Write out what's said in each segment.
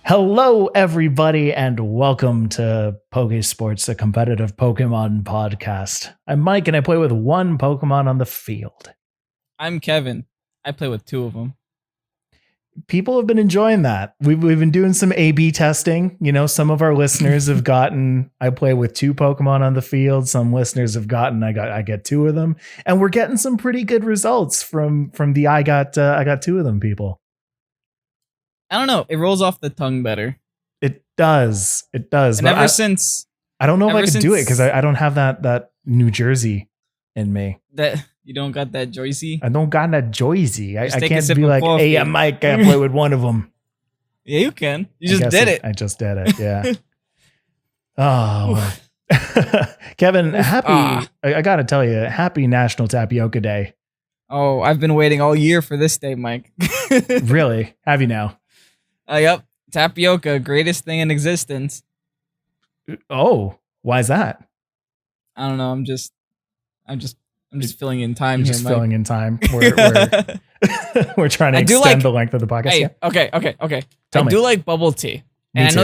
Hello, everybody, and welcome to Pokésports, a competitive Pokemon podcast. I'm Mike, and I play with one Pokemon on the field. I'm Kevin. I play with two of them. People have been enjoying that. We've been doing some A/B testing. You know, some of our listeners have gotten I play with two Pokemon on the field. Some listeners have gotten I get two of them, and we're getting some pretty good results from the I got two of them people. I don't know. It rolls off the tongue better. It does. And but since I don't know if I can do it because I don't have that New Jersey in me. That you don't got that Joycey. I don't got that Joycey. I can't be like, coffee. hey, Mike, I play with one of them. Yeah, you can. You just did it. I just did it. Yeah. Oh, Kevin, happy. I got to tell you, happy National Tapioca Day. Oh, I've been waiting all year for this day, Mike. Really? Have you now? Yep. Tapioca, greatest thing in existence. Oh, why is that? I don't know. I'm just filling in time here, just Mike. Filling in time. We're trying to extend the length of the podcast. Hey, okay. Tell me. Do like bubble tea. And I know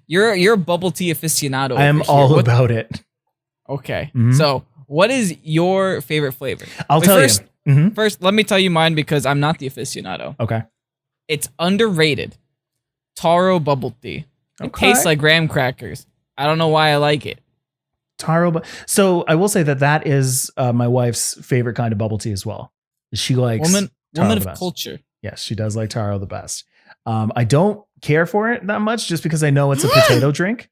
you're a bubble tea aficionado. I am all about it. Okay. Mm-hmm. So, what is your favorite flavor? I'll tell you. Mm-hmm. First, let me tell you mine because I'm not the aficionado. Okay. It's underrated. Taro bubble tea. It tastes like graham crackers. I don't know why I like it. Taro. So I will say that is my wife's favorite kind of bubble tea as well. She likes woman of best. Culture. Yes, she does like Taro the best. I don't care for it that much just because I know it's a potato drink.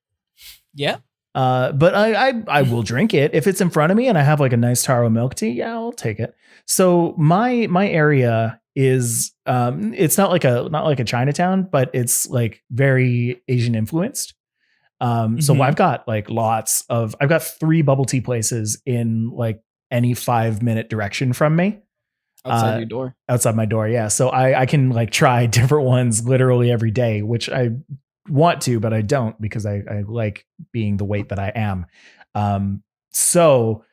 Yeah. But I will drink it if it's in front of me and I have like a nice Taro milk tea. Yeah, I'll take it. So my area is it's not like a Chinatown, but it's like very Asian influenced. So I've got I've got 3 bubble tea places in like any 5-minute direction from me. Outside your door. Outside my door, yeah. So I can like try different ones literally every day, which I want to, but I don't because I like being the weight that I am. So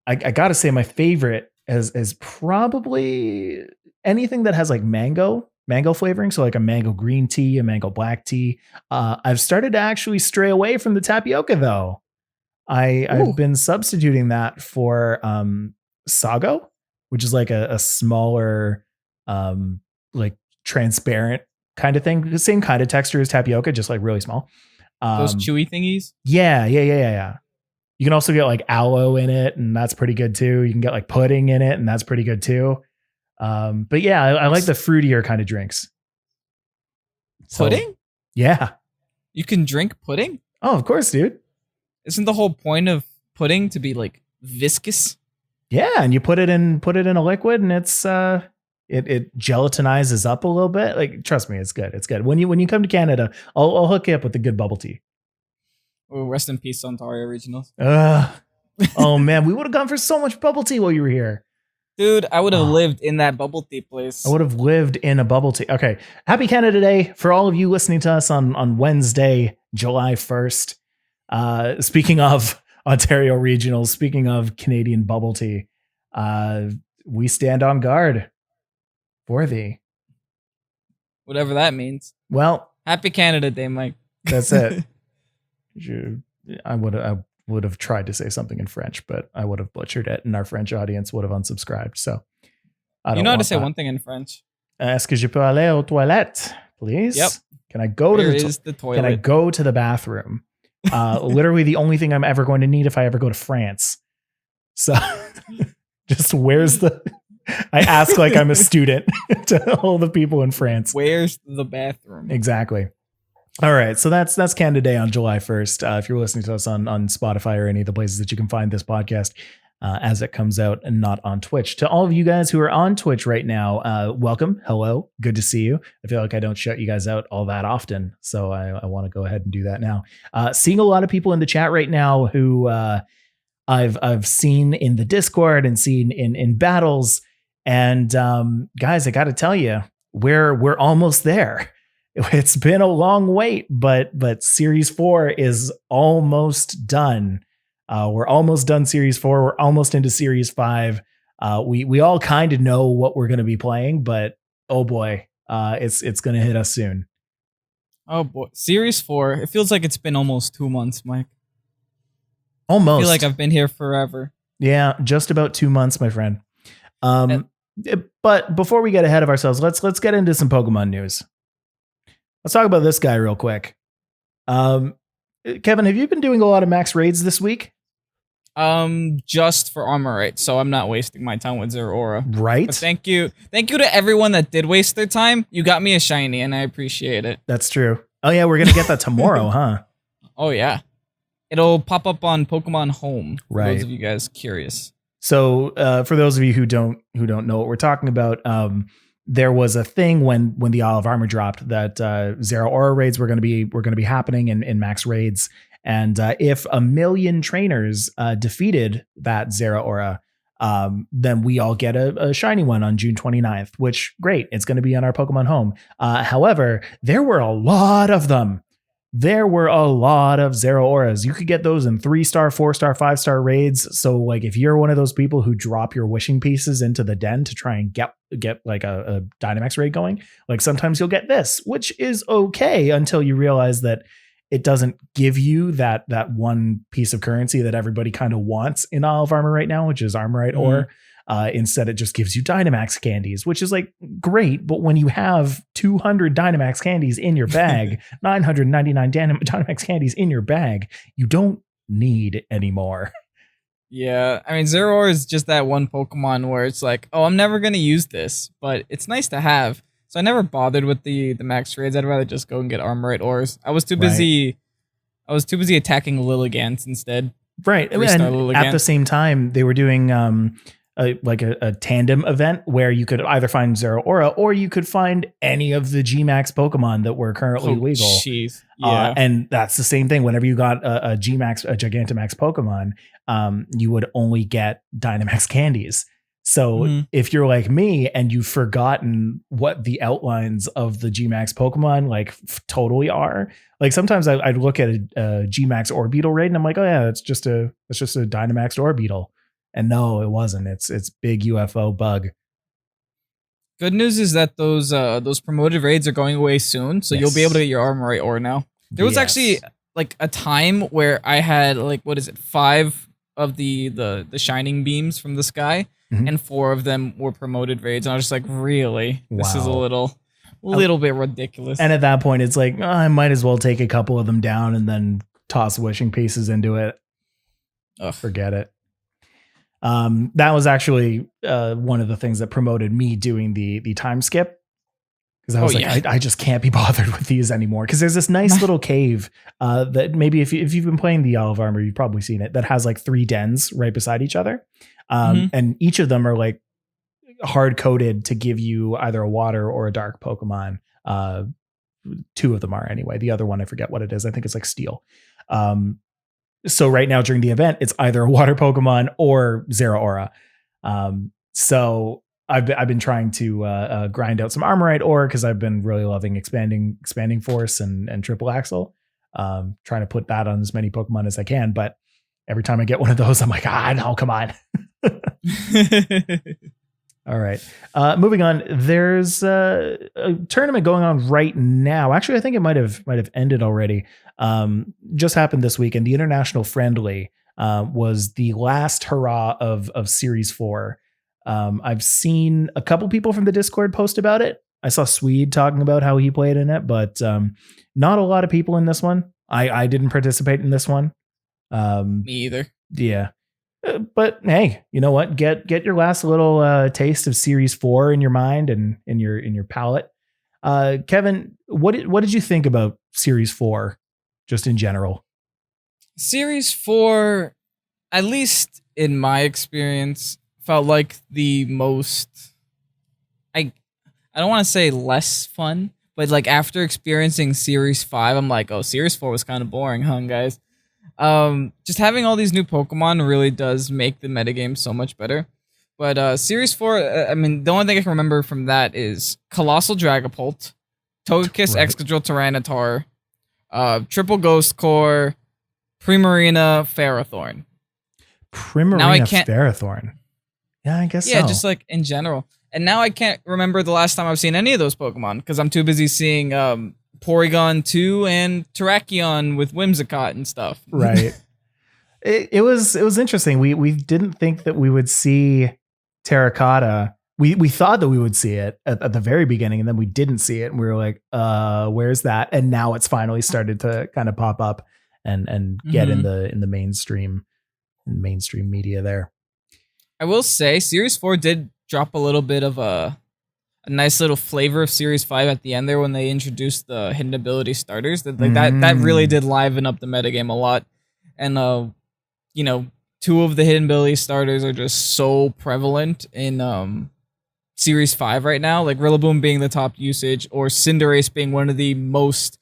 I gotta say my favorite is probably anything that has like mango flavoring. So like a mango green tea, a mango black tea. I've started to actually stray away from the tapioca though. I've been substituting that for sago, which is like a smaller, like transparent kind of thing. The same kind of texture as tapioca, just like really small. Those chewy thingies? Yeah. You can also get like aloe in it, and that's pretty good too. You can get like pudding in it, and that's pretty good too. But yeah, I like the fruitier kind of drinks. Pudding? Yeah. You can drink pudding? Oh, of course, dude. Isn't the whole point of pudding to be like viscous? Yeah, and you put it in a liquid, and it's it gelatinizes up a little bit. Like, trust me, it's good. It's good. When you come to Canada, I'll hook you up with a good bubble tea. Oh, rest in peace, Ontario Originals. Oh man, we would have gone for so much bubble tea while you were here. Dude, I would have lived in that bubble tea place. I would have lived in a bubble tea. Okay. Happy Canada Day for all of you listening to us on Wednesday, July 1st. Speaking of Ontario Regionals, speaking of Canadian bubble tea, we stand on guard for thee. Whatever that means. Well, happy Canada Day, Mike. That's it. I would have tried to say something in French, but I would have butchered it, and our French audience would have unsubscribed. So I don't. You know how to say one thing in French? Est-ce que je peux aller aux toilettes, please? Yep. Can I go to the toilet? Can I go to the bathroom? Literally the only thing I'm ever going to need if I ever go to France. So just where's the... I ask like I'm a student to all the people in France. Where's the bathroom? Exactly. All right. So that's Canada Day on July 1st. If you're listening to us on Spotify or any of the places that you can find this podcast as it comes out and not on Twitch. To all of you guys who are on Twitch right now, welcome. Hello. Good to see you. I feel like I don't shut you guys out all that often. So I want to go ahead and do that now. Seeing a lot of people in the chat right now who I've seen in the Discord and seen in battles. And guys, I got to tell you, we're almost there. It's been a long wait, but Series 4 is almost done. We're almost done Series 4. We're almost into Series 5. We all kind of know what we're going to be playing, but oh boy, it's going to hit us soon. Oh boy, Series 4. It feels like it's been almost 2 months, Mike. Almost. I feel like I've been here forever. Yeah, just about 2 months, my friend. But before we get ahead of ourselves, let's get into some Pokemon news. Let's talk about this guy real quick. Kevin, have you been doing a lot of max raids this week? Just for Armorite, so I'm not wasting my time with Zeraora. Right. But thank you to everyone that did waste their time. You got me a shiny, and I appreciate it. That's true. Oh yeah, we're gonna get that tomorrow, huh? Oh yeah, it'll pop up on Pokemon Home. For right. those of you guys curious. So, for those of you who don't know what we're talking about, there was a thing when the Isle of Armor dropped that Zeraora raids were going to be happening in max raids. And if 1 million trainers defeated that Zeraora, then we all get a shiny one on June 29th, which great. It's going to be on our Pokemon Home. However, there were a lot of them. There were a lot of Zeraoras. You could get those in 3-star, 4-star, 5-star raids. So like if you're one of those people who drop your wishing pieces into the den to try and get like a Dynamax raid going, like sometimes you'll get this, which is okay until you realize that it doesn't give you that one piece of currency that everybody kind of wants in Isle of Armor right now, which is Armorite ore. Instead, it just gives you Dynamax candies, which is like great. But when you have 200 Dynamax candies in your bag, 999 Dynamax candies in your bag, you don't need any more. Yeah, I mean, Zeraora is just that one Pokemon where it's like, oh, I'm never going to use this, but it's nice to have. So I never bothered with the max raids. I'd rather just go and get Armorite ores. I was too busy. Right. I was too busy attacking Lilligants instead. Right, and at the same time, they were doing a tandem event where you could either find Zeraora or you could find any of the Gmax Pokemon that were currently legal. Jeez. Yeah. And that's the same thing. Whenever you got a Gmax, a Gigantamax Pokemon, you would only get Dynamax candies. So if you're like me and you've forgotten what the outlines of the Gmax Pokemon like totally are, like sometimes I'd look at a Gmax Orbeetle raid and I'm like, oh yeah, that's just a Dynamax Orbeetle. And no, it wasn't. It's big UFO bug. Good news is that those promoted raids are going away soon, so you'll be able to get your Armorite ore now. There was actually like a time where I had like 5 of the shining beams from the sky, and 4 of them were promoted raids. And I was just like, really? Wow. This is a little bit ridiculous. And at that point, it's like, I might as well take a couple of them down and then toss wishing pieces into it. Ugh. Forget it. That was actually one of the things that promoted me doing the time skip, because I was I just can't be bothered with these anymore. Because there's this nice little cave that maybe if you've been playing the Isle of Armor, you've probably seen it, that has like 3 dens right beside each other, and each of them are like hard coded to give you either a water or a dark Pokemon. 2 of them are anyway. The other one I forget what it is. I think it's like steel. So right now during the event, it's either a water Pokemon or Zeraora. So I've been trying to grind out some Armorite ore because I've been really loving expanding force and triple axle. Trying to put that on as many Pokemon as I can. But every time I get one of those, I'm like, no, come on. All right. Moving on. There's a tournament going on right now. Actually, I think it might have ended already. Just happened this week, and the International Friendly was the last hurrah of Series 4. I've seen a couple people from the Discord post about it. I saw Swede talking about how he played in it, but not a lot of people in this one. I didn't participate in this one. Me either. Yeah. But hey, you know what? Get your last little taste of Series 4 in your mind and in your palate. Kevin, what did you think about Series 4, just in general? Series 4, at least in my experience, felt like the most. I don't want to say less fun, but like after experiencing Series 5, I'm like, oh, Series 4 was kind of boring, huh, guys? Just having all these new Pokemon really does make the metagame so much better. But Series 4, I mean, the only thing I can remember from that is Colossal Dragapult, Togekiss, Excadrill, Tyranitar, Triple Ghost Core, Primarina, Ferrothorn. Ferrothorn. Yeah, I guess so. Yeah, just like in general. And now I can't remember the last time I've seen any of those Pokemon because I'm too busy seeing Porygon 2 and Terrakion with Whimsicott and stuff. Right. It was interesting. We didn't think that we would see Terracotta. We thought that we would see it at the very beginning, and then we didn't see it, and we were like, where's that? And now it's finally started to kind of pop up and get in the mainstream media there. I will say Series 4 did drop a little bit of a nice little flavor of Series 5 at the end there when they introduced the hidden ability starters. That really did liven up the metagame a lot. And two of the hidden ability starters are just so prevalent in Series 5 right now, like Rillaboom being the top usage, or Cinderace being one of the most,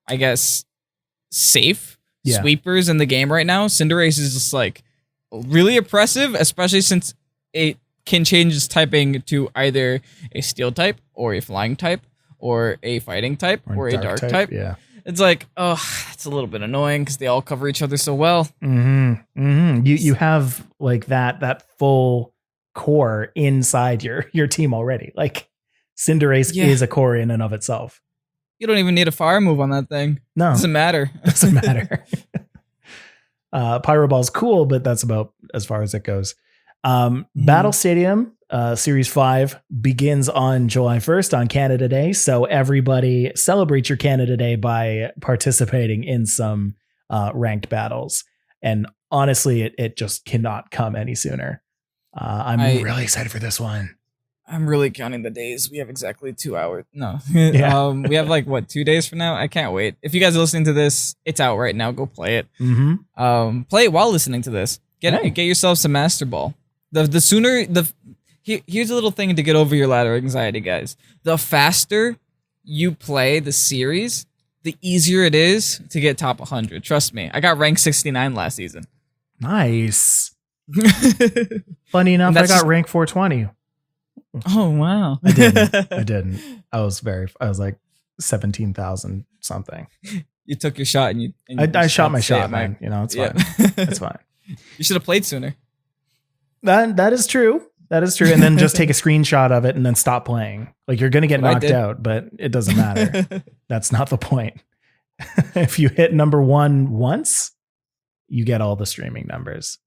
I guess, safe sweepers in the game right now. Cinderace is just like really oppressive, especially since it can change its typing to either a steel type or a flying type or a fighting type or a dark type. Yeah. It's like, it's a little bit annoying because they all cover each other so well. You have like that full core inside your team already. Like Cinderace is a core in and of itself. You don't even need a fire move on that thing. No. Doesn't matter. Doesn't matter. Pyro Ball's cool, but that's about as far as it goes. Battle Stadium Series 5 begins on July 1st on Canada Day. So everybody celebrate your Canada Day by participating in some ranked battles. And honestly, it just cannot come any sooner. I'm really excited for this one. I'm really counting the days. We have exactly 2 hours. No. Yeah. We have 2 days from now? I can't wait. If you guys are listening to this, it's out right now. Go play it. Play it while listening to this. Get yourself some Master Ball. The sooner here's a little thing to get over your ladder anxiety, guys. The faster you play the series, the easier it is to get top 100. Trust me. I got rank 69 last season. Nice. Funny enough, I got rank 420. Oh wow. I didn't. I was like 17,000 something. You took your shot and I shot my shot, man. It's fine. It's fine. You should have played sooner. That is true. That is true. And then just take a screenshot of it and then stop playing. Like you're going to get knocked out, but it doesn't matter. That's not the point. If you hit number 1 once, you get all the streaming numbers.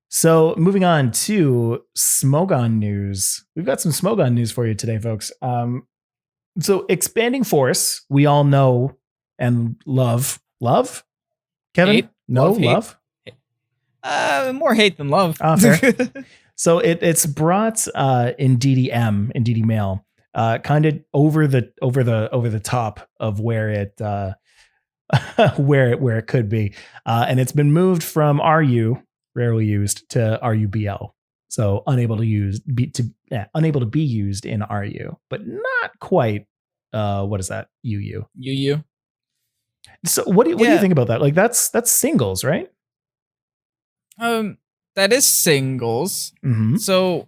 So moving on to Smogon news. We've got some Smogon news for you today, folks. So Expanding Force, we all know and love. Love? Kevin? Hate? No, love? More hate than love. Fair. So it's brought in DDM, in DD Mail, kind of over the top of where it where it could be. And it's been moved from RU, rarely used, to RUBL. So unable to be used in RU, but not quite. What is that? UU. So what do you think about that? Like that's singles, right? That is singles. So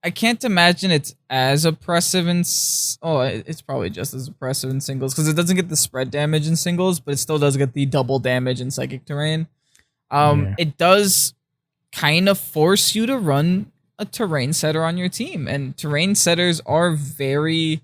I can't imagine it's as oppressive it's probably just as oppressive in singles because it doesn't get the spread damage in singles, but it still does get the double damage in psychic terrain. It does kind of force you to run a terrain setter on your team, and terrain setters are very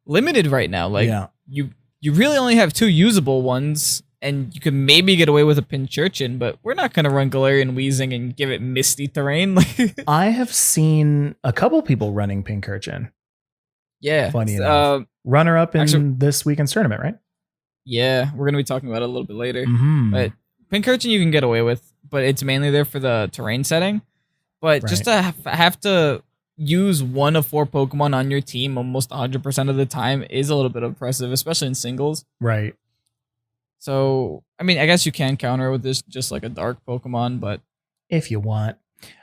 limited right now. You really only have 2 usable ones, and you can maybe get away with a Pinchurchin, but we're not going to run Galarian Weezing and give it misty terrain. I have seen a couple people running Pinchurchin. Yeah. Funny enough. Runner up in this weekend's tournament, right? Yeah, we're going to be talking about it a little bit later. But Pinchurchin you can get away with, but it's mainly there for the terrain setting. But just to have to use 1 of 4 Pokemon on your team almost 100% of the time is a little bit oppressive, especially in singles. Right. So, I mean, I guess you can counter with this just like a dark Pokemon, but if you want.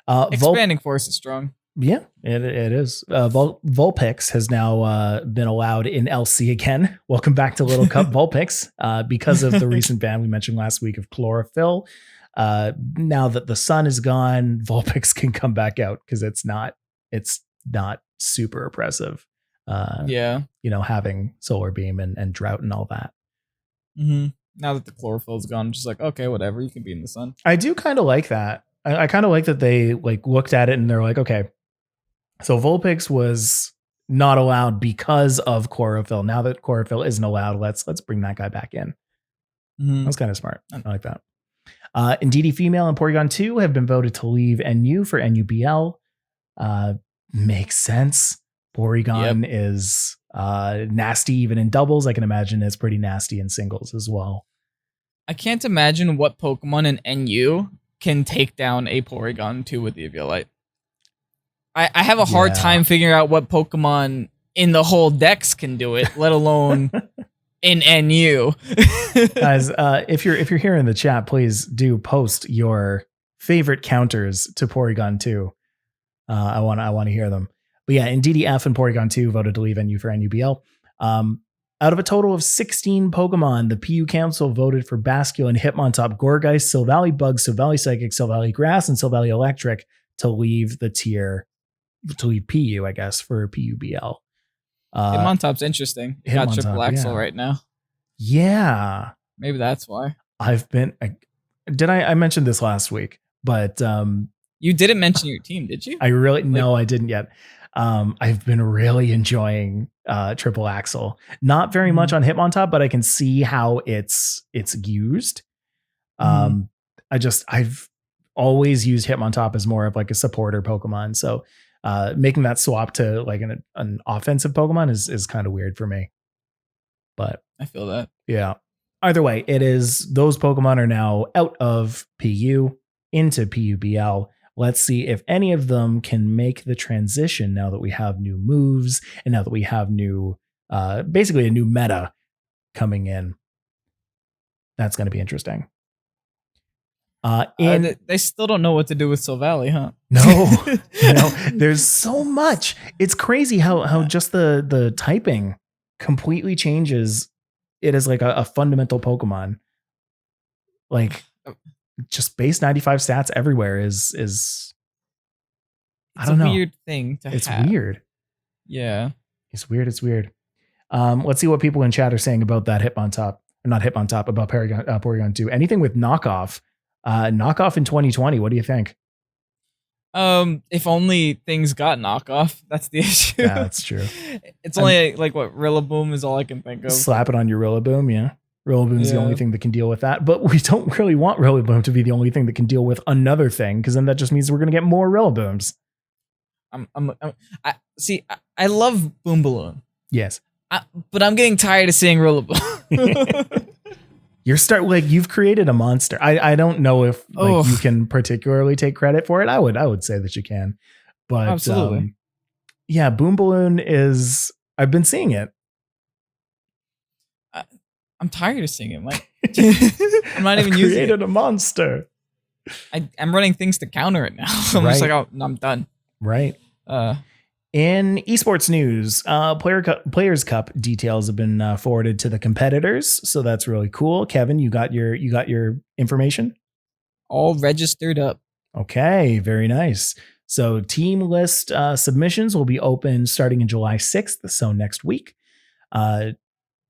Expanding Force is strong. Yeah, it is. Vulpix has now been allowed in LC again. Welcome back to Little Cup Vulpix. Because of the recent ban we mentioned last week of chlorophyll. Now that the sun is gone, Vulpix can come back out because it's not super oppressive. Having solar beam and drought and all that. Now that the chlorophyll's gone, I'm just like, okay, whatever, you can be in the sun. I do kind of like that. I kind of like that they looked at it and they're like, okay, so Vulpix was not allowed because of chlorophyll. Now that chlorophyll isn't allowed, let's bring that guy back in. That's kind of smart. I like that. Indeedee Female and Porygon 2 have been voted to leave NU for NUBL. Makes sense. Porygon is nasty even in doubles. I can imagine it's pretty nasty in singles as well. I can't imagine what Pokemon in NU can take down a Porygon 2 with the Eviolite. I have a hard time figuring out what Pokemon in the whole Dex can do it, let alone in NU. Guys, if you're here in the chat, please do post your favorite counters to Porygon 2. I want to hear them. But yeah, Indeedee F and Porygon 2 voted to leave NU for NUBL. Out of a total of 16 Pokemon, the PU Council voted for Basculin, Hitmontop, Gourgeist, Silvally Bug, Silvally Psychic, Silvally Grass, and Silvally Electric to leave the tier, to leave PU, I guess, for PUBL. Hitmontop's interesting. Got Triple Axle right now. Yeah. Maybe that's why. I mentioned this last week, but you didn't mention your team, did you? No, I didn't yet. I've been really enjoying Triple Axle. Not very much on Hitmontop, but I can see how it's used. I've always used Hitmontop as more of like a supporter Pokemon. So making that swap to like an offensive Pokemon is kind of weird for me. But I feel that. Yeah. Either way, those Pokemon are now out of PU into PUBL. Let's see if any of them can make the transition now that we have new moves and now that we have basically a new meta coming in. That's going to be interesting. And they still don't know what to do with Silvally, huh? No, there's so much. It's crazy how just the typing completely changes it as like a fundamental Pokemon. Like just base 95 stats everywhere is I don't know. It's a weird thing to have. It's weird. Yeah. It's weird. Let's see what people in chat are saying about that Hitmontop. Or not Hitmontop, about Porygon 2. Anything with knockoff. Knockoff in 2020. What do you think? If only things got knockoff. That's the issue. Yeah, that's true. It's only like what Rillaboom is all I can think of. Slap it on your Rillaboom, yeah. Rillaboom's the only thing that can deal with that, but we don't really want Rillaboom to be the only thing that can deal with another thing, because then that just means we're going to get more Rillabooms. I love Boom Balloon. Yes, but I'm getting tired of seeing Rillaboom. You've created a monster. I don't know if you can particularly take credit for it. I would say that you can, but absolutely. Yeah, Boom Balloon is. I've been seeing it. I'm tired of seeing it. Like, I'm not even using it. Created a monster. I'm running things to counter it now. I'm just like, oh, no, I'm done. Right. In esports news, Players Cup details have been forwarded to the competitors, so that's really cool. Kevin, you got your information? All registered up. Okay, very nice. So team list submissions will be open starting in July 6th, so next week.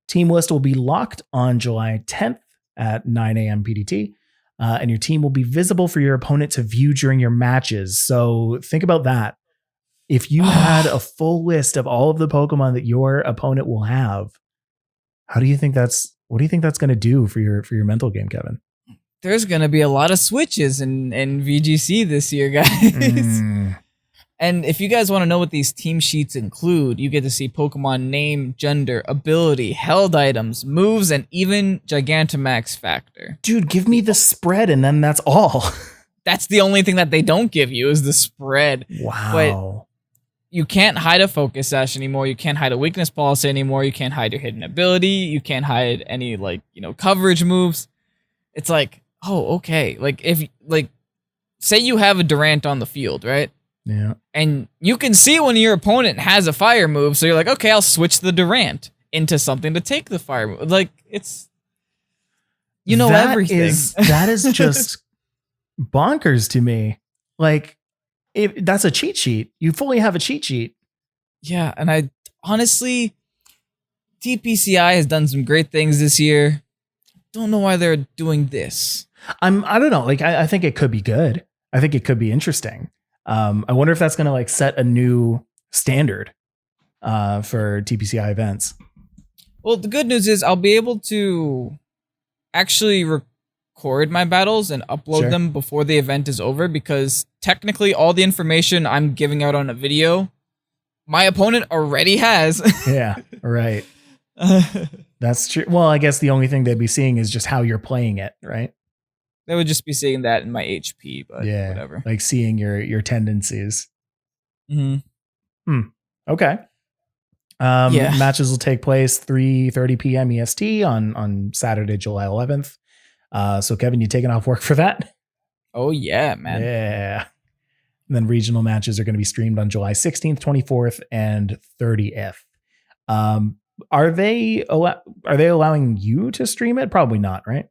Team list will be locked on July 10th at 9 a.m. PDT, and your team will be visible for your opponent to view during your matches. So think about that. If you had a full list of all of the Pokemon that your opponent will have, what do you think that's going to do for your mental game, Kevin? There's going to be a lot of switches in VGC this year, guys. And if you guys want to know what these team sheets include, you get to see Pokemon name, gender, ability, held items, moves, and even Gigantamax factor. Dude, give me the spread and then that's all. That's the only thing that they don't give you is the spread. Wow. But you can't hide a focus sash anymore. You can't hide a weakness policy anymore. You can't hide your hidden ability. You can't hide any coverage moves. It's like, oh, okay. Like if say you have a Durant on the field, right? Yeah. And you can see when your opponent has a fire move, so you're like, okay, I'll switch the Durant into something to take the fire move. Like it's everything. That is just bonkers to me. Like that's a cheat sheet. You fully have a cheat sheet. Yeah, and I honestly, TPCI has done some great things this year. Don't know why they're doing this. I don't know. Like I think it could be good. I think it could be interesting. I wonder if that's going to set a new standard for TPCI events. Well, the good news is I'll be able to actually record my battles and upload them before the event is over, because technically all the information I'm giving out on a video, my opponent already has. Yeah, right. That's true. Well, I guess the only thing they'd be seeing is just how you're playing it, right? They would just be seeing that in my HP, but yeah, whatever. Like seeing your tendencies. Okay. Matches will take place 3:30 p.m. EST on Saturday, July 11th. So Kevin, you taking off work for that? Oh yeah, man. Yeah. And then regional matches are going to be streamed on July 16th, 24th, and 30th. Are they allowing you to stream it? Probably not, right?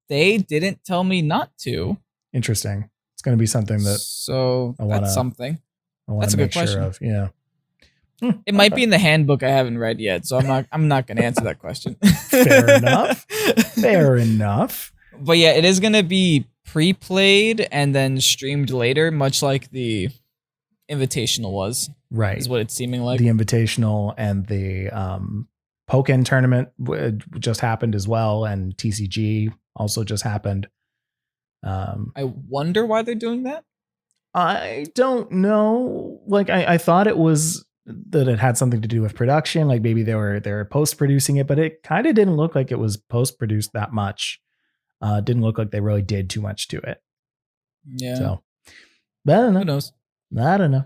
They didn't tell me not to. Interesting. It's going to be something that. So that's something. That's a good question. Yeah. It might be in the handbook I haven't read yet, so I'm not going to answer that question. Fair enough. Fair enough. But yeah, it is going to be pre-played and then streamed later, much like the Invitational was. Right. Is what it's seeming like. The Invitational and the Pokken tournament just happened as well, and TCG also just happened. I wonder why they're doing that. I don't know. Like I thought it was that it had something to do with production. Like maybe they were post-producing it, but it kind of didn't look like it was post-produced that much. Didn't look like they really did too much to it. Yeah. So, but I don't know. Who knows? I don't know.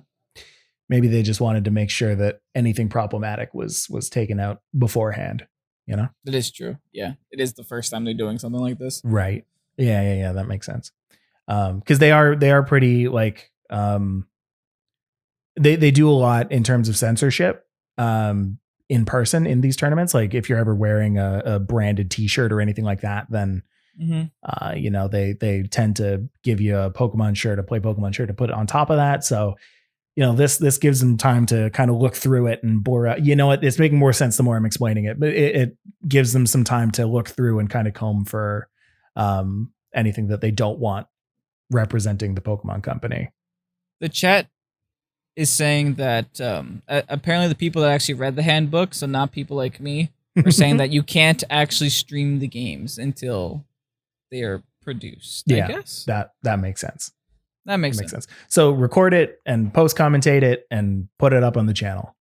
Maybe they just wanted to make sure that anything problematic was taken out beforehand. You know, it is true. Yeah, it is the first time they're doing something like this. Right. Yeah. That makes sense. Because they are pretty like they do a lot in terms of censorship in person in these tournaments. Like if you're ever wearing a branded T-shirt or anything like that, then you know they tend to give you a Pokemon shirt, a Play Pokemon shirt to put it on top of that. So you know this gives them time to kind of look through it and bore out. You know it's making more sense the more I'm explaining it, but it gives them some time to look through and kind of comb for anything that they don't want representing the Pokemon company. The chat is saying that apparently the people that actually read the handbook, so not people like me, are saying that you can't actually stream the games until they are produced. Yeah, I guess that makes sense. That makes sense. So record it and post commentate it and put it up on the channel.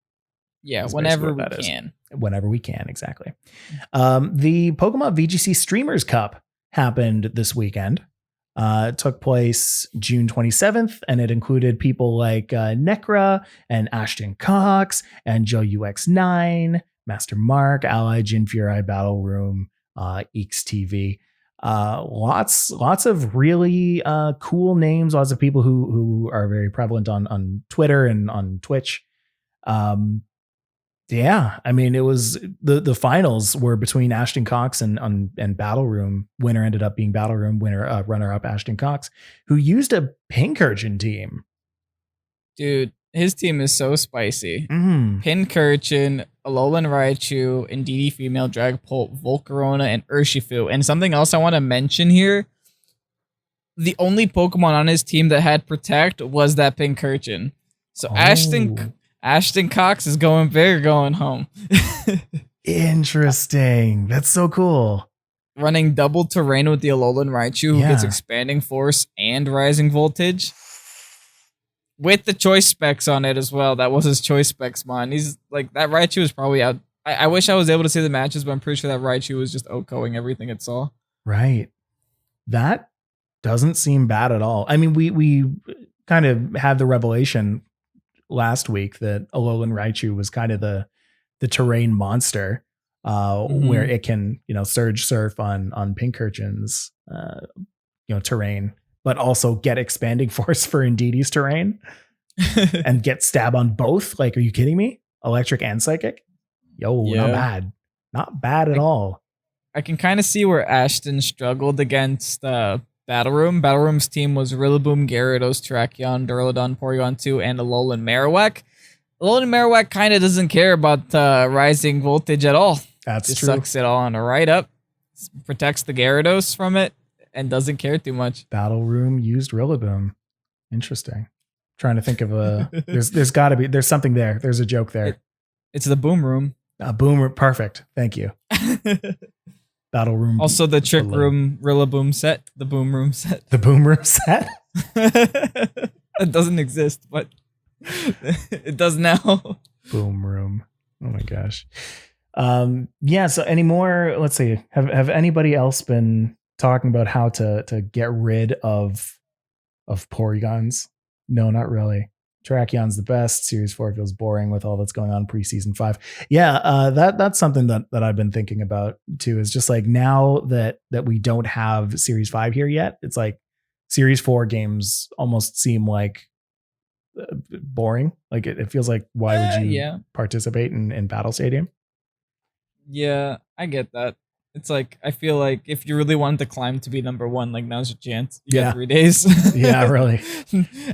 Yeah, whenever we can. Whenever we can, exactly. The Pokemon VGC Streamers Cup happened this weekend. It took place June 27th, and it included people like Necra and Ashton Cox and Joe UX9, Master Mark, Ally, Jin Fury, Battle Room, Eeks TV. Lots of really cool names. Lots of people who are very prevalent on Twitter and on Twitch. Yeah, I mean, it was the finals were between Ashton Cox and Battle Room. Winner ended up being Battle Room. Winner, runner up Ashton Cox, who used a Pincurchin team. Dude, his team is so spicy. Pincurchin, Alolan Raichu, Indeedee Female, Dragapult, Volcarona, and Urshifu. And something else I want to mention here: the only Pokemon on his team that had Protect was that Pincurchin. So Ashton Cox is going big or going home. Interesting. That's so cool. Running double terrain with the Alolan Raichu, who gets Expanding Force and Rising Voltage. With the choice specs on it as well. That was his choice specs, man. He's like, that Raichu is probably out. I wish I was able to see the matches, but I'm pretty sure that Raichu was just OHKOing everything it saw. Right. That doesn't seem bad at all. I mean, we kind of had the revelation last week that Alolan Raichu was kind of the terrain monster, where it can, surge surf on Pincurchin's, terrain, but also get Expanding Force for Indeedee's terrain and get stab on both. Like, are you kidding me? Electric and Psychic? Not bad at all. I can kind of see where Ashton struggled against Battle Room. Battle Room's team was Rillaboom, Gyarados, Terrakion, Duraludon, Porygon 2, and Alolan Marowak. Alolan Marowak kind of doesn't care about Rising Voltage at all. That's just true. Sucks it all on right up, protects the Gyarados from it, and doesn't care too much. Battle Room used Rillaboom. Interesting. Trying to think of there's got to be, there's something there. There's a joke there. It's the boom room. Boomer, perfect. Thank you. Battle room. Also, the trick room Rillaboom set, the boom room set. The boom room set? It doesn't exist, but it does now. Boom room. Oh my gosh. Yeah. So any more? Let's see. Have anybody else been talking about how to get rid of Porygons? No, not really. Trachion's the best. Series 4 feels boring with all that's going on preseason 5. Yeah, that's something that I've been thinking about too, is just like now that we don't have Series 5 here yet, it's like Series 4 games almost seem like boring. Like it feels like, why would you participate in Battle Stadium? Yeah, I get that. It's like, I feel like if you really wanted to climb to be number 1, like now's your chance. You got 3 days. Yeah, really.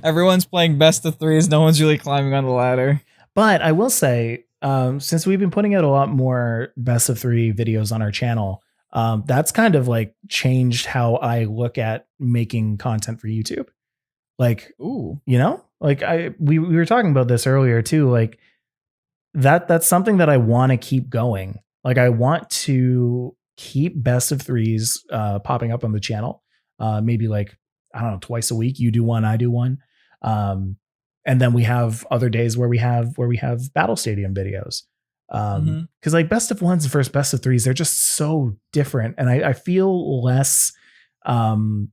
Everyone's playing best of 3s. No one's really climbing on the ladder. But I will say, since we've been putting out a lot more best of 3 videos on our channel, that's kind of like changed how I look at making content for YouTube. Like, ooh, you know, like we were talking about this earlier too. Like that's something that I want to keep going. Like I want to keep best of 3s popping up on the channel. Maybe like, I don't know, twice a week. You do one, I do one. And then we have other days where we have Battle Stadium videos. Because like best of 1s versus best of 3s, they're just so different. And I feel less, well,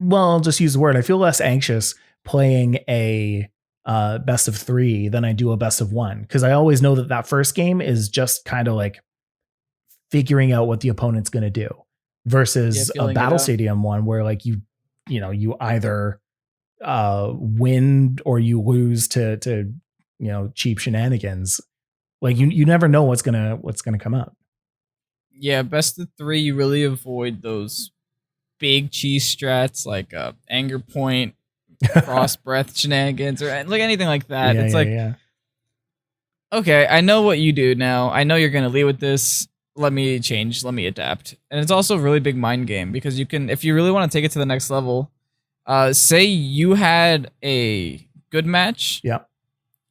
I'll just use the word. I feel less anxious playing a best of 3 than I do a best of 1. Because I always know that first game is just kind of like figuring out what the opponent's going to do versus a Battle Stadium one where like you either win or you lose to cheap shenanigans. Like you never know what's gonna come up. Yeah, best of 3, you really avoid those big cheese strats like anger point, cross breath shenanigans, or like anything like that. It's okay, I know what you do now. I know you're gonna lead with this. Let me change. Let me adapt. And it's also a really big mind game because you can, if you really want to take it to the next level, say you had a good match,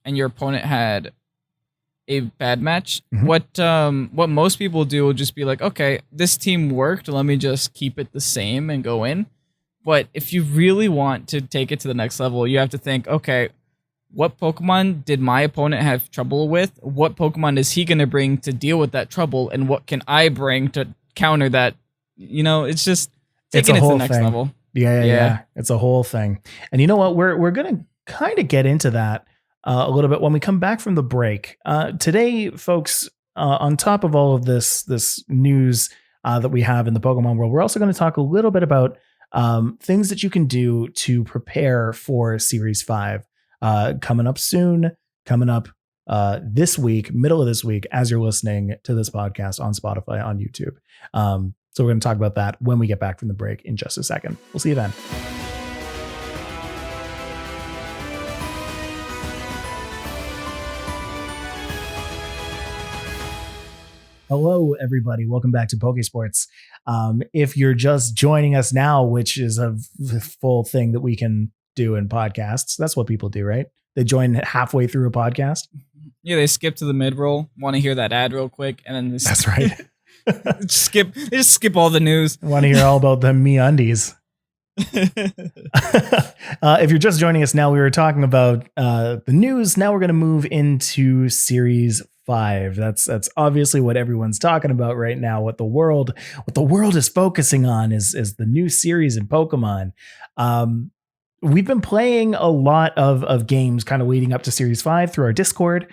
and your opponent had a bad match. What most people do will just be like, okay, this team worked. Let me just keep it the same and go in. But if you really want to take it to the next level, you have to think, okay, what Pokemon did my opponent have trouble with? What Pokemon is he going to bring to deal with that trouble? And what can I bring to counter that? You know, it's just taking it to the next level. Yeah. It's a whole thing. And you know what? We're going to kind of get into that a little bit when we come back from the break. Today, folks, on top of all of this news that we have in the Pokemon world, we're also going to talk a little bit about things that you can do to prepare for Series 5. Coming up soon, this week, middle of this week, as you're listening to this podcast on Spotify, on YouTube. So we're going to talk about that when we get back from the break in just a second. We'll see you then. Hello, everybody. Welcome back to Pokésports. If you're just joining us now, which is a full thing that we can do in podcasts. That's what people do, right? They join halfway through a podcast. Yeah, they skip to the mid roll, want to hear that ad real quick, and then that's right. They just skip all the news. Want to hear all about the MeUndies. If you're just joining us now, we were talking about the news. Now we're going to move into Series 5. That's obviously what everyone's talking about right now. What the world is focusing on is the new series in Pokemon. We've been playing a lot of games kind of leading up to Series 5 through our Discord,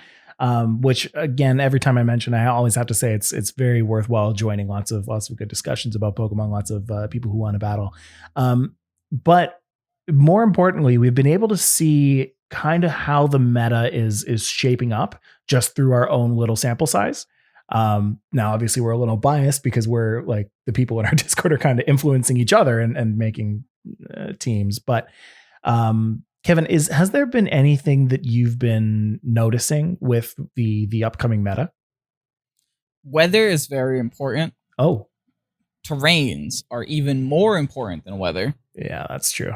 which again, every time I mention, I always have to say it's very worthwhile joining. Lots of good discussions about Pokemon, lots of people who want to battle. But more importantly, we've been able to see kind of how the meta is shaping up just through our own little sample size. Now, obviously, we're a little biased because we're like the people in our Discord are kind of influencing each other and making teams. But Kevin, has there been anything that you've been noticing with the upcoming meta? Weather is very important. Oh, terrains are even more important than weather. Yeah, that's true.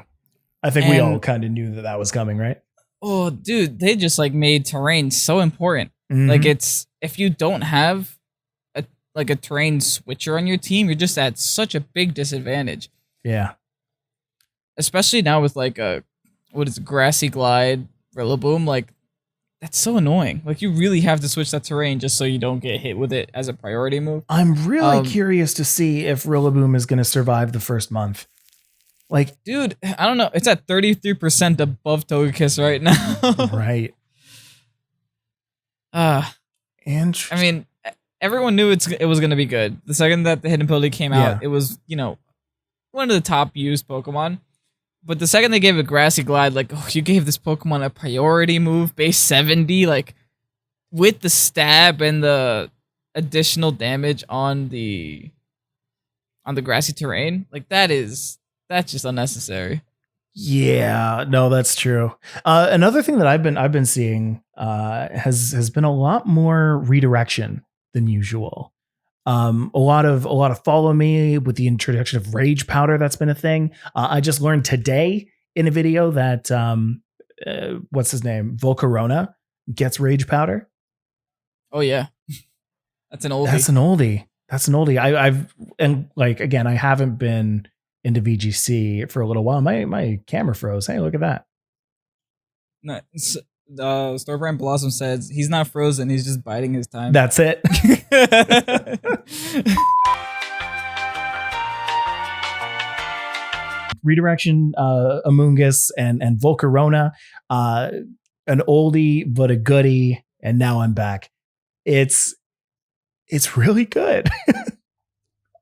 I think we all kind of knew that was coming, right? Oh, dude, they just like made terrain so important. Like it's if you don't have a terrain switcher on your team, you're just at such a big disadvantage. Yeah. Especially now with like Grassy Glide, Rillaboom, like that's so annoying. Like you really have to switch that terrain just so you don't get hit with it as a priority move. I'm really curious to see if Rillaboom is going to survive the first month. Like, dude, I don't know. It's at 33% above Togekiss right now. Right. I mean, everyone knew it was going to be good. The second that the Hidden Ability came out, it was, one of the top used Pokemon. But the second they gave it Grassy Glide, like, oh, you gave this Pokemon a priority move, base 70, like, with the stab and the additional damage on the grassy terrain, like, that's just unnecessary. Yeah, no, that's true. Another thing that I've been seeing has been a lot more redirection than usual. A lot of follow me with the introduction of Rage Powder. That's been a thing. I just learned today in a video that what's his name, Volcarona, gets Rage Powder. Oh yeah, that's an oldie. That's an oldie. I haven't been into VGC for a little while. My camera froze. Hey, look at that. No, Storebrand Blossom says he's not frozen, he's just biding his time. That's it. Redirection, Amoonguss, and Volcarona, an oldie but a goodie, and now I'm back. It's really good.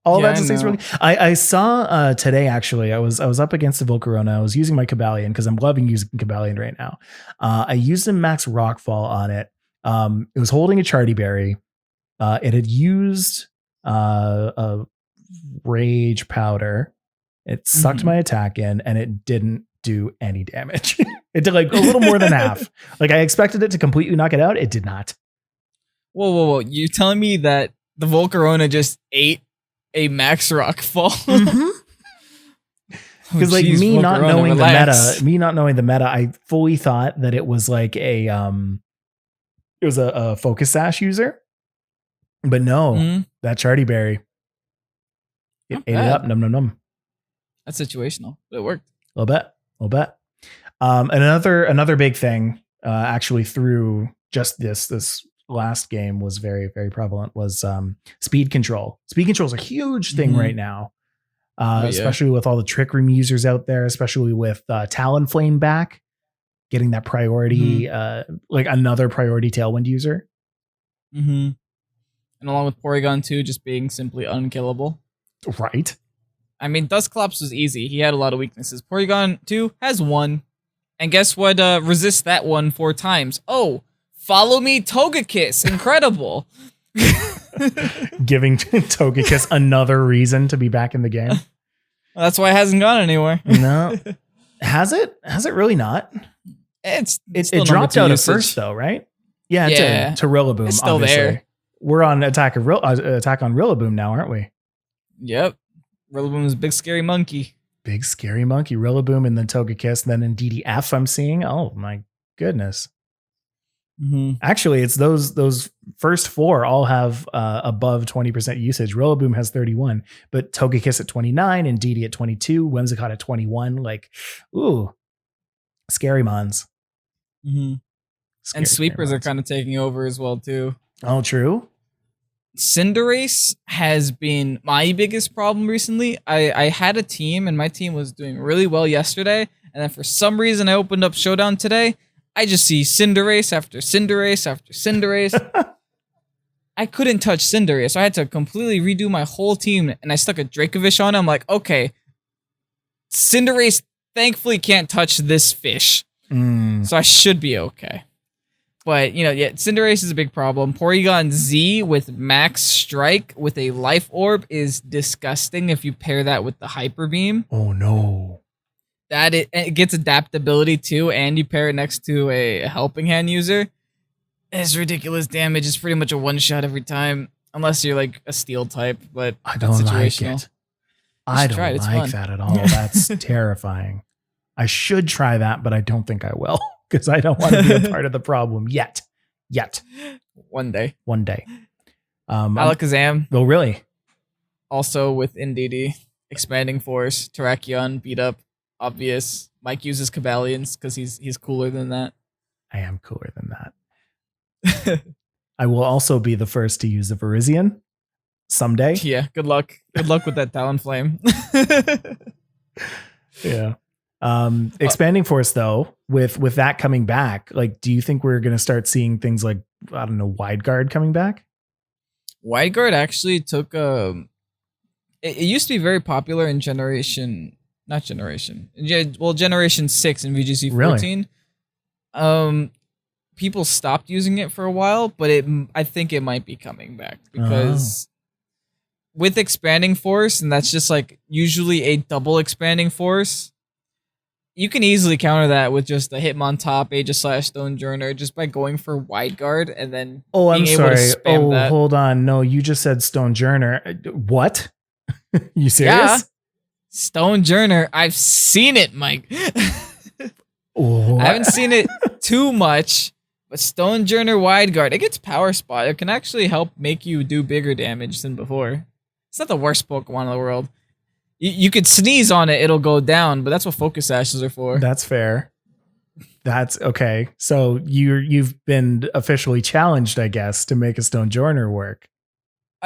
All that to say is really. I saw today, actually. I was up against the Volcarona. I was using my Cobalion because I'm loving using Cobalion right now. I used a max Rockfall on it. It was holding a Charty Berry. It had used a Rage Powder. It sucked my attack in, and it didn't do any damage. It did like a little more than half. Like I expected it to completely knock it out. It did not. Whoa! You're telling me that the Volcarona just ate a max Rockfall? Because me not knowing the meta, I fully thought that it was like a Focus Sash user, but no, that Charty Berry, it ate it up. Num. That's situational, but it worked. A little bit. And another big thing, actually through just this last game was very, very prevalent was speed control. Speed control is a huge thing right now, especially with all the Trick Room users out there, especially with Talonflame back, getting that priority, like another priority Tailwind user. And along with Porygon 2 just being simply unkillable. Right. I mean, Dusclops was easy. He had a lot of weaknesses. Porygon 2 has one. And guess what? Resists that one 4 times. Oh, follow me, Togekiss. Incredible. Giving Togekiss another reason to be back in the game. Well, that's why it hasn't gone anywhere. No. Has it? Has it really not? It dropped out at first though, right? Yeah. To Rillaboom. It's still obviously. There. We're on attack on Rillaboom now, aren't we? Yep. Rillaboom is big scary monkey. Big scary monkey. Rillaboom and then Togekiss, and then in DDF I'm seeing. Oh my goodness. Actually, it's those first 4 all have above 20% usage. Rillaboom has 31, but Togekiss at 29 and DD at 22, Whimsicott at 21. Like, ooh, scary mons. And sweepers are kind of taking over as well too. Oh, true. Cinderace has been my biggest problem recently. I had a team and my team was doing really well yesterday, and then for some reason I opened up Showdown today. I just see Cinderace after Cinderace after Cinderace. I couldn't touch Cinderace, so I had to completely redo my whole team, and I stuck a Dracovish on it. I'm like, okay, Cinderace thankfully can't touch this fish, so I should be okay. But, Cinderace is a big problem. Porygon Z with Max Strike with a Life Orb is disgusting if you pair that with the Hyper Beam. Oh, no. It gets adaptability too, and you pair it next to a Helping Hand user. It's ridiculous damage. It's pretty much a one-shot every time, unless you're like a Steel type, but I don't like it. I don't like that at all. That's terrifying. I should try that, but I don't think I will because I don't want to be a part of the problem yet. One day. Alakazam. Oh, really? Also with NDD, Expanding Force, Terrakion, Beat Up, Obvious. Mike uses Cabalions because he's cooler than that. I am cooler than that. I will also be the first to use the Virizion someday. Yeah, good luck. Good luck with that Talonflame. Yeah. Expanding Force though, with that coming back, like, do you think we're going to start seeing things like, I don't know, Wide Guard coming back? Wide Guard actually took it used to be very popular in Generation 6 in VGC 14. Really? People stopped using it for a while, but I think it might be coming back because with Expanding Force, and that's just like usually a double Expanding Force, you can easily counter that with just a Hitmontop, Aegislash, just by going for Wide Guard and then I'm being sorry. able to spam that. Hold on. No, you just said Stonejourner. What? You serious? Yeah. Stonejourner. I've seen it, Mike. What? I haven't seen it too much, but Stonejourner Wide Guard, it gets Power Spot. It can actually help make you do bigger damage than before. It's not the worst Pokemon in the world. You could sneeze on it, it'll go down, but that's what Focus Ashes are for. That's fair. That's okay. So you've been officially challenged, I guess, to make a Stonejourner work.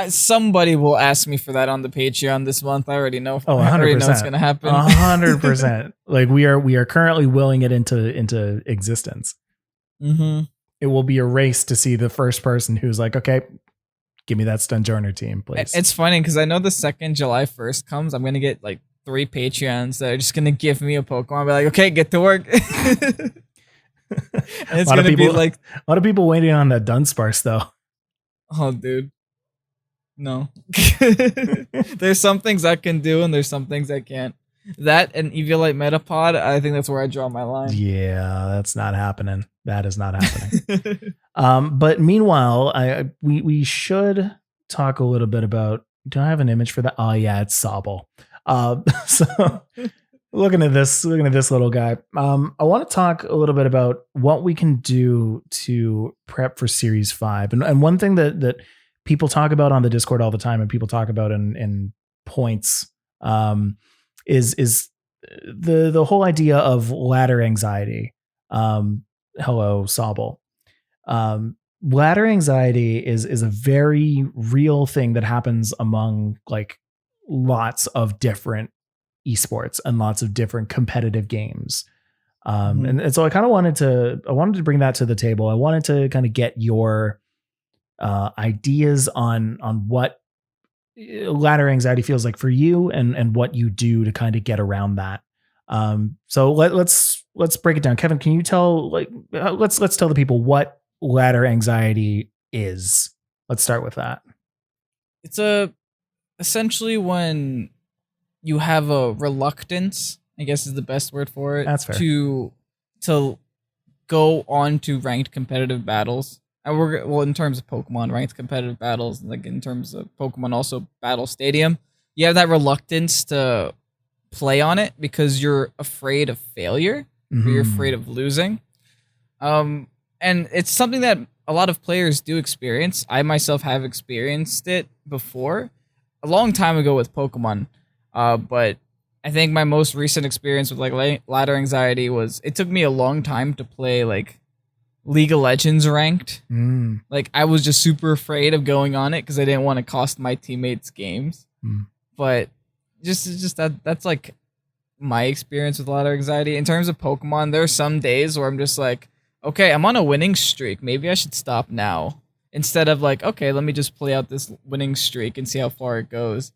Somebody will ask me for that on the Patreon this month. I already know. 100%. I already know it's gonna happen. 100%. Like we are currently willing it into existence. Mm-hmm. It will be a race to see the first person who's like, okay, give me that Stonejourner team, please. It's funny because I know the second July 1st comes, I'm gonna get like 3 Patreons that are just gonna give me a Pokemon. I'll be like, okay, get to work. And it's gonna be like a lot of people waiting on that Dunsparce though. Oh, dude. No. There's some things I can do and there's some things I can't. That and Eviolite Metapod, I think that's where I draw my line. Yeah, that's not happening. That is not happening. But meanwhile, we should talk a little bit about. Do I have an image for that? Oh yeah, it's Sobble. So looking at this little guy, I want to talk a little bit about what we can do to prep for Series 5. And one thing that people talk about on the Discord all the time, and people talk about in points, is the whole idea of ladder anxiety. Hello, Sobble. Ladder anxiety is a very real thing that happens among like lots of different esports and lots of different competitive games. And so I kind of wanted to bring that to the table. I wanted to kind of get your ideas on what ladder anxiety feels like for you and what you do to kind of get around that. So let's break it down. Kevin, can you tell let's tell the people what ladder anxiety is. Let's start with that. It's essentially when you have a reluctance, I guess is the best word for it. That's fair. To go on to ranked competitive battles. And in terms of Pokemon, ranked competitive battles, like in terms of Pokemon also Battle Stadium, you have that reluctance to play on it because you're afraid of failure, or you're afraid of losing. And it's something that a lot of players do experience. I myself have experienced it before, a long time ago with Pokemon. But I think my most recent experience with like ladder anxiety was it took me a long time to play like League of Legends ranked. Like I was just super afraid of going on it because I didn't want to cost my teammates games. But just that's like my experience with ladder anxiety. In terms of Pokemon, there are some days where I'm just like, okay, I'm on a winning streak. Maybe I should stop now. Instead of like, okay, let me just play out this winning streak and see how far it goes.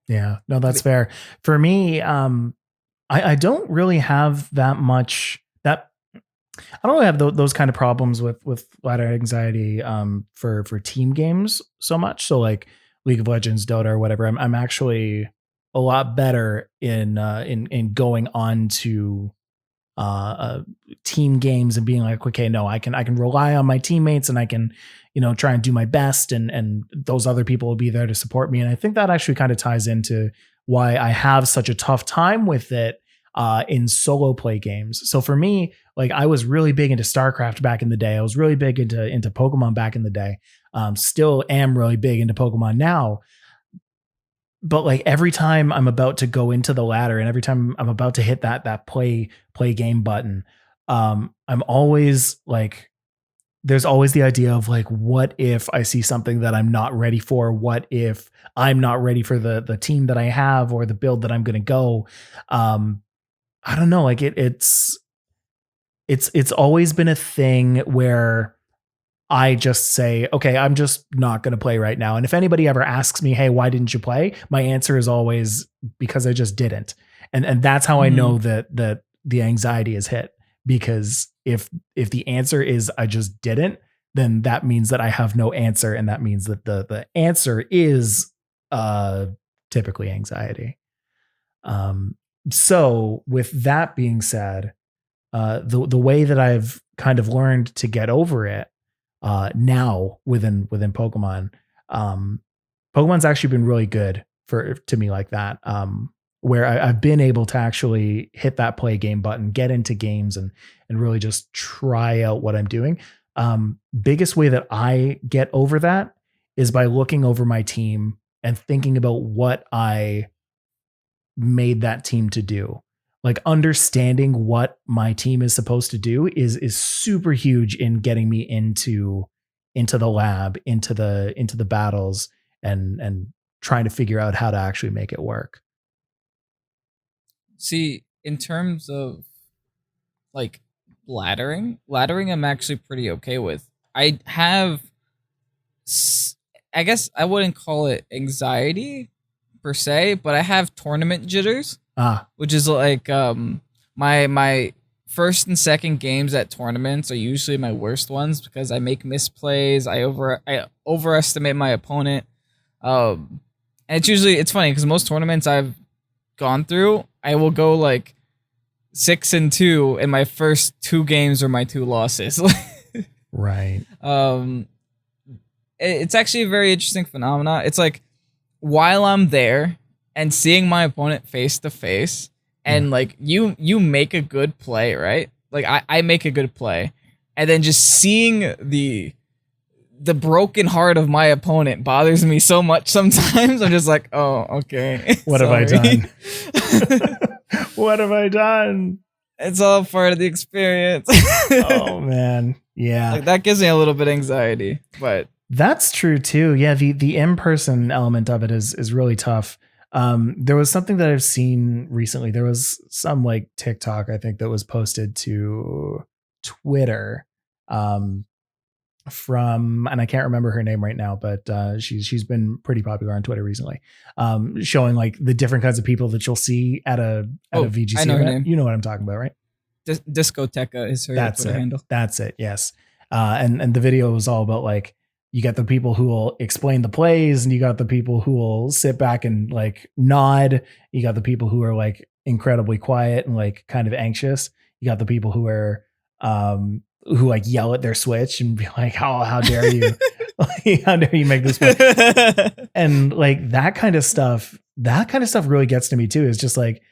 Yeah, no, that's fair. For me, I don't really have that much that I don't really have those kind of problems with ladder anxiety for team games so much. So like League of Legends, Dota, or whatever. I'm actually a lot better in going on to team games and being like, okay, no, I can rely on my teammates and I can, try and do my best and those other people will be there to support me. And I think that actually kind of ties into why I have such a tough time with it. in solo play games. So for me, like I was really big into StarCraft back in the day. I was really big into Pokemon back in the day. Still am really big into Pokemon now. But like every time I'm about to go into the ladder and every time I'm about to hit that play game button, I'm always like, there's always the idea of like, what if I see something that I'm not ready for? What if I'm not ready for the team that I have or the build that I'm going to go? I don't know. Like it's always been a thing where I just say, okay, I'm just not going to play right now. And if anybody ever asks me, hey, why didn't you play? My answer is always because I just didn't. And that's how I know that the anxiety is hit, because if the answer is I just didn't, then that means that I have no answer. And that means that the answer is typically anxiety. So with that being said, the way that I've kind of learned to get over it now within Pokemon, Pokemon's actually been really good to me like that. Where I've been able to actually hit that play game button, get into games and really just try out what I'm doing. Biggest way that I get over that is by looking over my team and thinking about what I made that team to do. Like understanding what my team is supposed to do is super huge in getting me into the lab, into the battles and trying to figure out how to actually make it work. See, in terms of like laddering I'm actually pretty okay with. I have, I guess I wouldn't call it anxiety per se, but I have tournament jitters. Which is like my first and second games at tournaments are usually my worst ones because I make misplays. I overestimate my opponent. And it's funny because most tournaments I've gone through, I will go like 6-2, and my first 2 games are my 2 losses. Right. It's actually a very interesting phenomena. It's like while I'm there and seeing my opponent face to face, and like you make a good play, right? Like I make a good play, and then just seeing the broken heart of my opponent bothers me so much sometimes. I'm just like, oh, okay. What have I done? What have I done? It's all part of the experience. Oh man. Yeah. Like, that gives me a little bit of anxiety, but that's true too. Yeah. The in-person element of it is really tough. There was something that I've seen recently. There was some like TikTok, I think, that was posted to Twitter, from, and I can't remember her name right now, but she's been pretty popular on Twitter recently, showing like the different kinds of people that you'll see at a VGC I know event. her name. You know what I'm talking about, right? Discoteca is her Twitter handle. That's it. Yes. And the video was all about like, you got the people who will explain the plays, and you got the people who will sit back and like nod. You got the people who are like incredibly quiet and like kind of anxious. You got the people who are who like yell at their Switch and be like, how dare you? Like, how dare you make this play? And like that kind of stuff really gets to me too. Is just like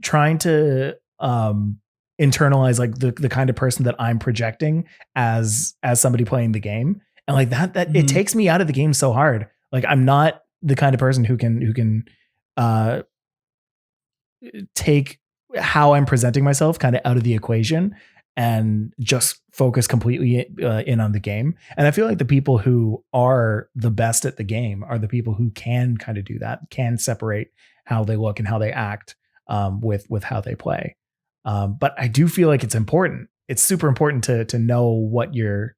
trying to internalize like the kind of person that I'm projecting as somebody playing the game. And like that it takes me out of the game so hard. Like I'm not the kind of person who can take how I'm presenting myself kind of out of the equation and just focus completely in on the game. And I feel like the people who are the best at the game are the people who can kind of do that, can separate how they look and how they act with how they play. But I do feel like it's important. It's super important to know what you're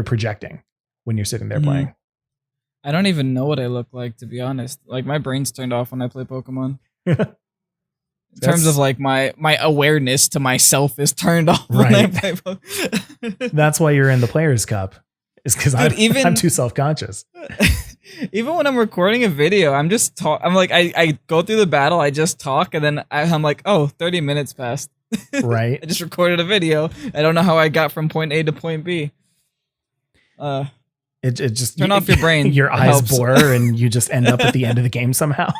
projecting when you're sitting there playing. I don't even know what I look like, to be honest. Like my brain's turned off when I play Pokemon. In terms of like my awareness to myself is turned off when I play Pokemon. That's why you're in the Players Cup. Is because I'm too self-conscious. Even when I'm recording a video, I'm just I'm like I go through the battle, I just talk, and then I'm like, oh, 30 minutes passed. Right. I just recorded a video. I don't know how I got from point A to point B. It just turn off your brain. Your eyes blur and you just end up at the end of the game somehow.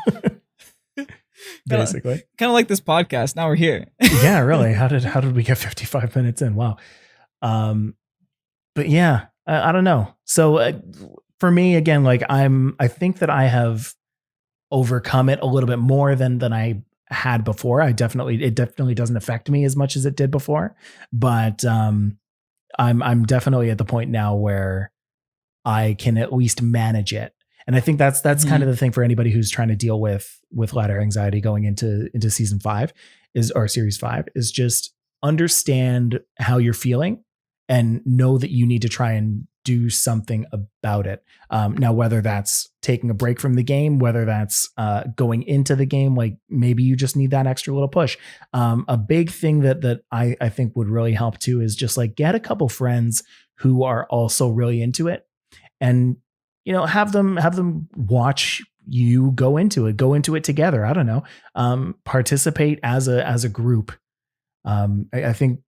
basically. Kind of like this podcast. Now we're here. Yeah, really. How did we get 55 minutes in? Wow. But yeah, I don't know. So for me, again, like I think that I have overcome it a little bit more than I had before. It definitely doesn't affect me as much as it did before, but I'm definitely at the point now where I can at least manage it. And I think that's kind of the thing for anybody who's trying to deal with ladder anxiety going into season 5 or series 5 is just understand how you're feeling and know that you need to try and do something about it. Now, whether that's taking a break from the game, whether that's going into the game, like maybe you just need that extra little push. A big thing that I think would really help too is just like get a couple friends who are also really into it, and have them watch you go into it together. I don't know, participate as a group. I think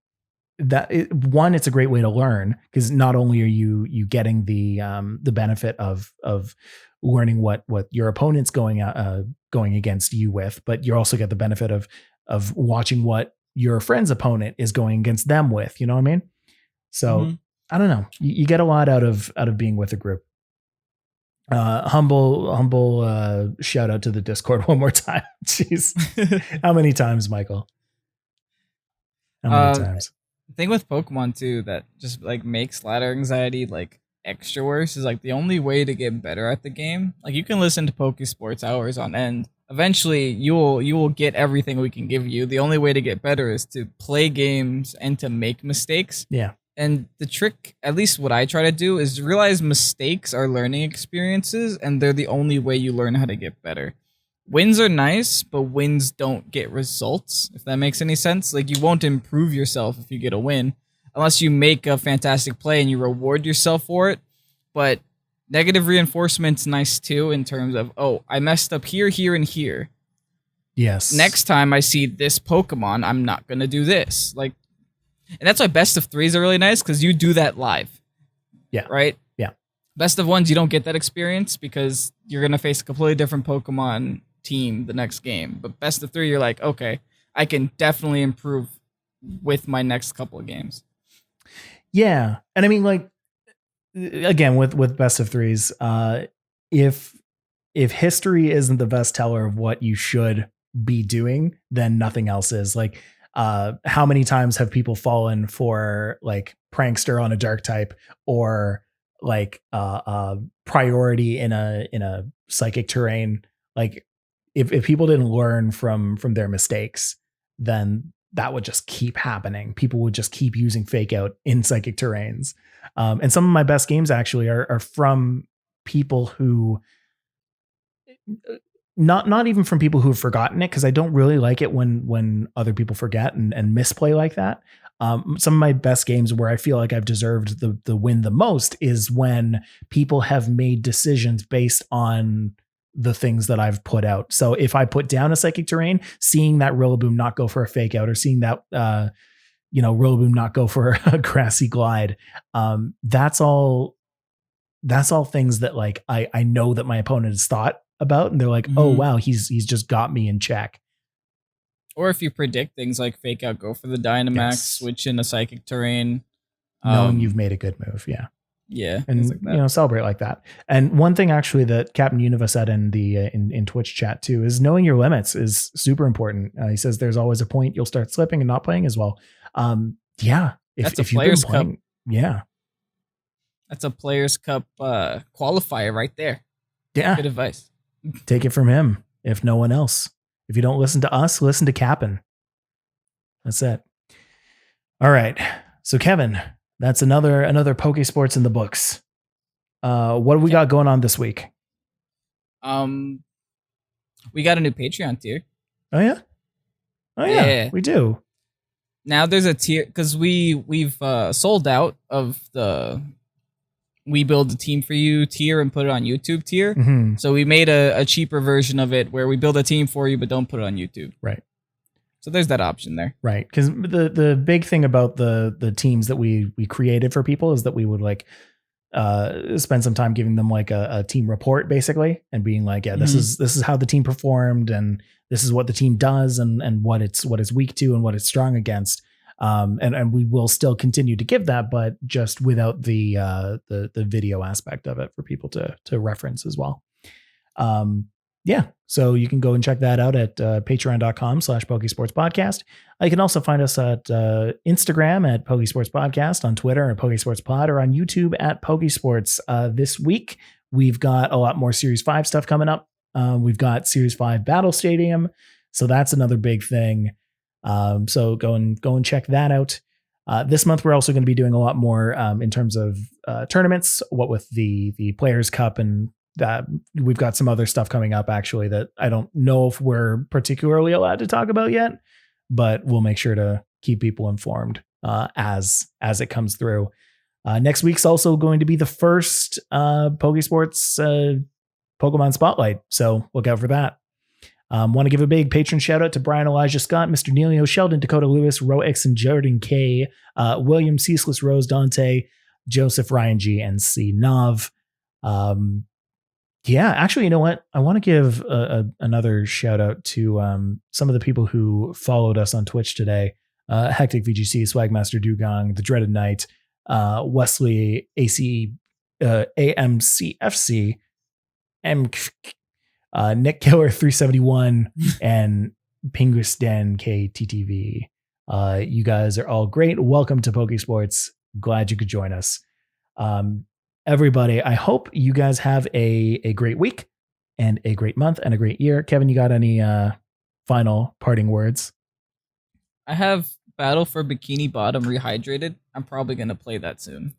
that it's a great way to learn, because not only are you getting the benefit of learning what your opponent's going against you with, but you also get the benefit of watching what your friend's opponent is going against them with. You know what I mean? So I don't know. You get a lot out of being with a group. Humble shout out to the Discord one more time. Jeez, how many times, Michael? How many times? The thing with Pokemon too that just like makes ladder anxiety like extra worse is like the only way to get better at the game. Like you can listen to Pokésports hours on end. Eventually you will get everything we can give you. The only way to get better is to play games and to make mistakes. Yeah. And the trick, at least what I try to do, is realize mistakes are learning experiences and they're the only way you learn how to get better. Wins are nice, but wins don't get results, if that makes any sense. Like, you won't improve yourself if you get a win, unless you make a fantastic play and you reward yourself for it. But negative reinforcement's nice too, in terms of, oh, I messed up here, here, and here. Yes. Next time I see this Pokemon, I'm not going to do this. Like, and that's why best of threes are really nice, because you do that live. Yeah. Right? Yeah. Best of ones, you don't get that experience because you're going to face a completely different Pokemon team the next game. But best of 3, you're like, okay, I can definitely improve with my next couple of games. Yeah. And I mean, like, again, with best of 3s, if history isn't the best teller of what you should be doing, then nothing else is. Like, how many times have people fallen for like prankster on a dark type, or like priority in a psychic terrain? Like, if people didn't learn from their mistakes, then that would just keep happening. People would just keep using fake out in psychic terrains. And some of my best games actually are from people who, not even from people who have forgotten it, because I don't really like it when other people forget and misplay like that. Some of my best games where I feel like I've deserved the win the most is when people have made decisions based on the things that I've put out. So if I put down a psychic terrain, seeing that Rillaboom not go for a fake out, or seeing that Rillaboom not go for a grassy glide, that's all things that like I know that my opponent has thought about, and they're like, oh wow, he's just got me in check. Or if you predict things like fake out, go for the Dynamax, switch in a psychic terrain, knowing you've made a good move. Yeah, and like celebrate like that. And one thing actually that Captain Univa said in the in Twitch chat too is knowing your limits is super important. He says there's always a point you'll start slipping and not playing as well. Yeah, that's a Players Cup. Yeah, that's a Players Cup qualifier right there. Yeah, good advice. Take it from him, if no one else. If you don't listen to us, listen to Cap'n. That's it. All right, so Kevin, that's another Pokésports in the books. What do we got going on this week? We got a new Patreon tier. Oh yeah? Oh yeah. We do. Now there's a tier, because we've sold out of the We Build a Team for You tier and put it on YouTube tier. Mm-hmm. So we made a cheaper version of it where we build a team for you but don't put it on YouTube. Right. So there's that option there. Right. Because the big thing about the teams that we created for people is that we would like spend some time giving them like a team report basically, and being like, yeah, this is how the team performed, and this is what the team does and what it's weak to and what it's strong against. And we will still continue to give that, but just without the video aspect of it for people to reference as well. Yeah, so you can go and check that out at patreon.com/Pokésports Podcast. You can also find us at Instagram at Pokésports Podcast, on Twitter at Pokésports Pod, or on YouTube at Pokésports. This week, we've got a lot more Series 5 stuff coming up. We've got Series 5 Battle Stadium, so that's another big thing. So go and check that out. This month, we're also going to be doing a lot more in terms of tournaments, what with the Players Cup, and we've got some other stuff coming up actually that I don't know if we're particularly allowed to talk about yet, but we'll make sure to keep people informed as it comes through. Next week's also going to be the first Pokésports Pokemon Spotlight, so look out for that. Want to give a big patron shout out to Brian Elijah Scott, Mr. Neilio, Sheldon, Dakota Lewis, Roix, and Jordan K, William Ceaseless Rose Dante, Joseph Ryan G, and C Nav. Yeah, actually, you know what? I want to give another shout out to some of the people who followed us on Twitch today. Hectic VGC, Swagmaster Dugong, The Dreaded Knight, Wesley AC, AMCFC, Nick Killer 371, and Pingustan KTTV. You guys are all great. Welcome to Pokésports. Glad you could join us. Everybody, I hope you guys have a great week and a great month and a great year. Kevin, you got any final parting words? I have Battle for Bikini Bottom Rehydrated. I'm probably going to play that soon.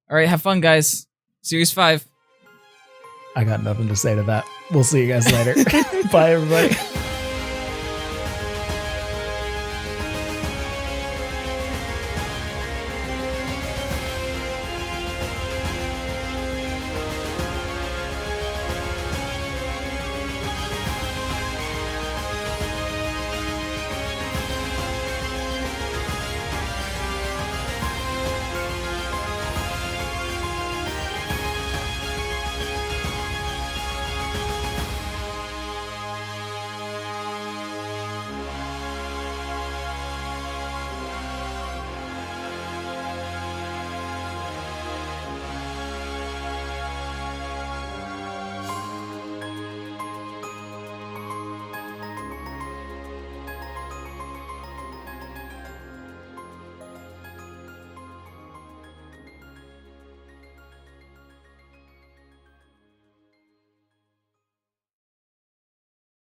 All right, have fun, guys. Series 5. I got nothing to say to that. We'll see you guys later. Bye, everybody.